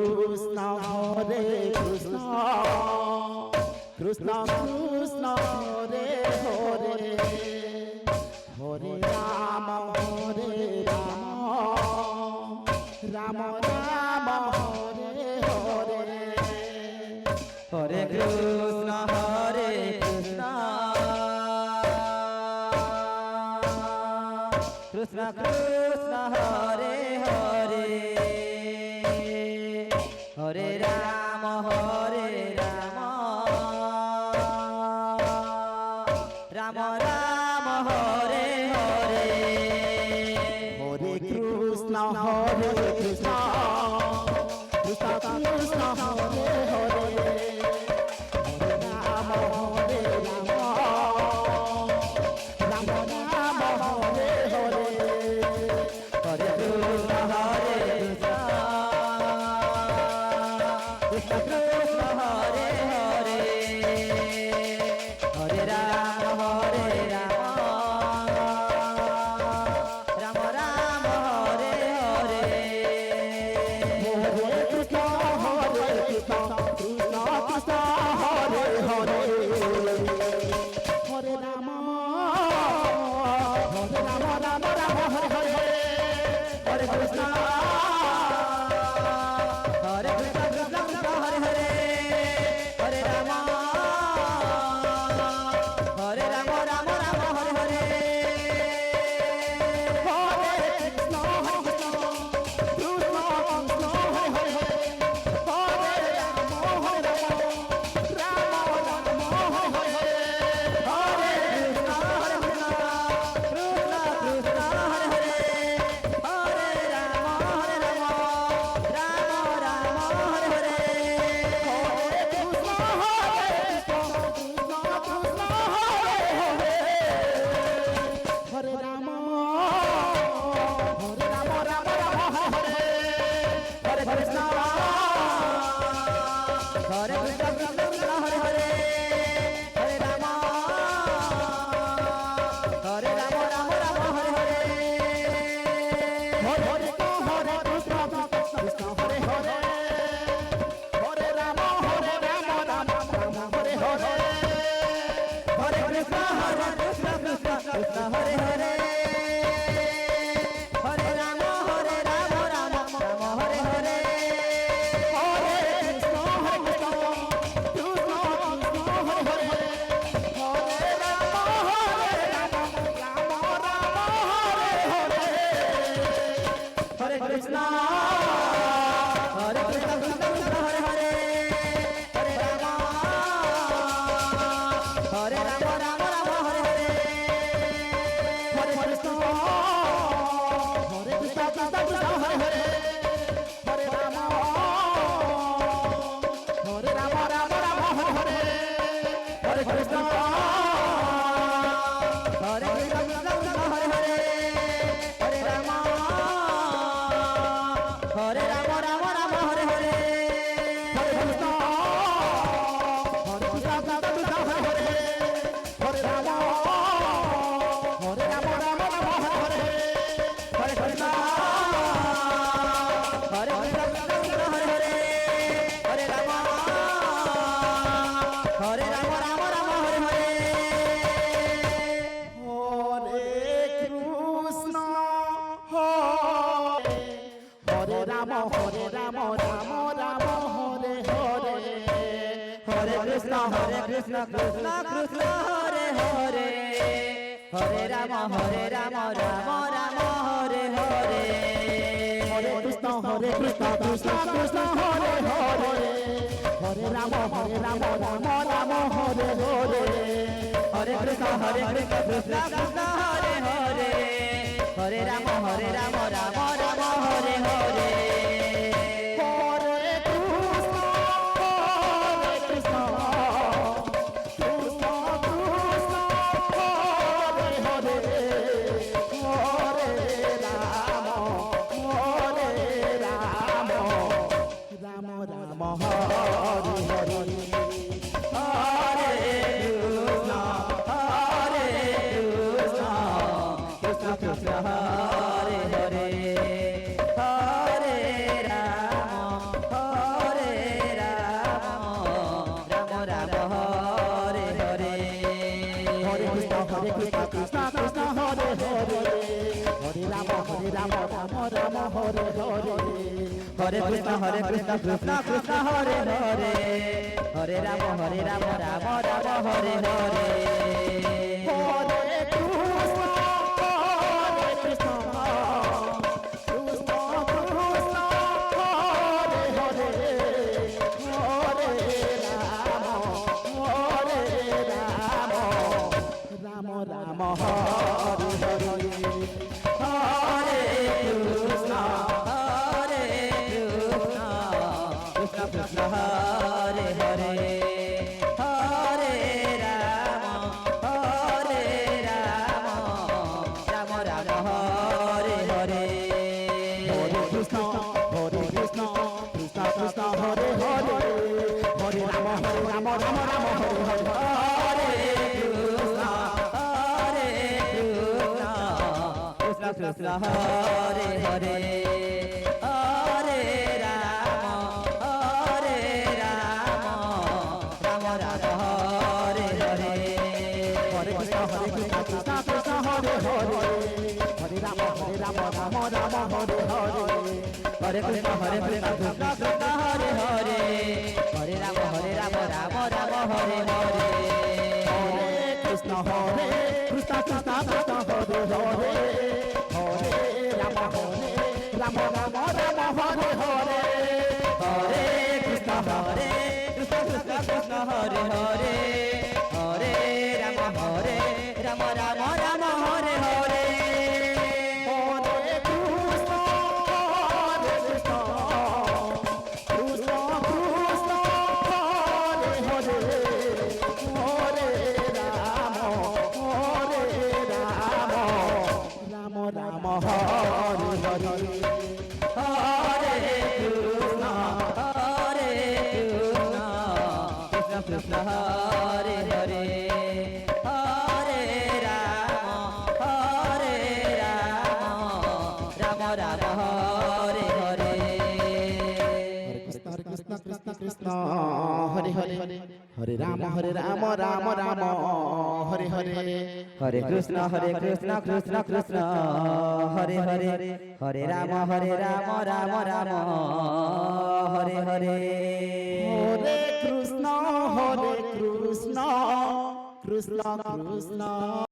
Krishna Hare Krishna Krishna Krishna Hare Hare Hare Rama Hare Rama Rama Rama Hare Hare Hare Krishna Hare Krishna Krishna Krishna Hare Hare Hare Rama Hare Rama Rama Rama Hare Hare Hare Krishna Hare Krishna Krishna Krishna Hare Hare Hare Rama Hare Rama Rama Rama Hare Hare Hare Krishna Hare Krishna Krishna Krishna Hare Hare Hare Rama Hare Rama Rama Rama Hare Hare Hare Krishna Hare Krishna Krishna Krishna Hare Hare Hare Rama Rama Rama Hare Hare Hare Krishna Hare Krishna Krishna Krishna Hare Hare Hare Rama Hare Rama Rama Rama Hare Hare Hare Krishna Krishna Krishna Hare Hare Hare Rama Rama Rama Hare Hare Hare Krishna Krishna Krishna Hare Hare Hare Rama Rama Rama Hare Hare Hare Rama Rama Rama Hare Hare Krishna Hare Krishna Krishna Krishna Hare Hare Hare Rama Hare Rama Rama Rama Hare Hare Hare Krishna Krishna Hare Hare Hare Rama Rama Rama Hare Hare Hare Krishna Krishna Krishna Hare Hare Hare Rama Rama Rama Hare Hare Hare Krishna Krishna Hare Hare Hare Rama Rama Hare Hare Hare Krishna Krishna Krishna Hare Hare Hare Rama Rama Rama Hare Hare Hare Krishna Krishna Hare Hare Hare Rama Rama Hare Hare Hare Krishna Hare Krishna Krishna Krishna Hare Hare Hare Rama Rama Rama Hare Hare Hare Krishna Krishna Hare Hare Hare Rama Rama Hare Hare Hare Krishna Hare Krishna Krishna Krishna Hare Hare Hare Rama Rama Rama Hare Hare Hare Rama Rama Rama Hare Hare Hare Krishna Krishna Krishna Hare Hare Hare Rama Rama Rama Hare Hare Hare Krishna Krishna Krishna Hare Hare Hare Rama Rama Rama Hare Hare Hare Krishna Krishna Krishna Hare Hare Hare Rama Rama Rama Hare Hare Hare Krishna Krishna Krishna Hare Hare Hare Rama Rama Rama Hare Hare Hare Krishna Krishna Krishna Hare Hare Ram Hare Hare Hare Krishna Krishna Krishna Hare Hare Hare Ram Ram Ram Hare Hare Hare Krishna Krishna Krishna Hare Hare Hare Ram Ram Ram Hare Hare Hare Krishna Krishna Krishna Hare Hare Hare Ram Ram Ram Hare Hare Hare Krishna Krishna Krishna Hare Hare Hare Ram Ram Ram Hare Hare Hare Krishna Krishna Krishna Hare Hare Hare Ram Ram Ram Hare Hare Hare Krishna Krishna Krishna Hare Hare Hare Ram Ram Ram Hare Hare Hare Krishna Krishna Krishna Hare Hare Hare Ram Ram Ram Hare Hare Hare Krishna Krishna Krishna Hare Hare Hare Ram Ram Hare Hare Hare Krishna Krishna Krishna Hare Hare Hare Ram Ram Hare Hare Hare Krishna Krishna Krishna Hare Hare Hare Ram Ram Ram Hare Hare Hare Krishna Krishna Krishna Hare Hare Hare Ram Ram Ram Hare Hare Krishna Krishna Hare Hare Hare Ram Ram Hare Hare Hare Krishna Krishna Krishna Hare Hare Hare Ram Ram Hare Hare Hare Krishna Krishna Krishna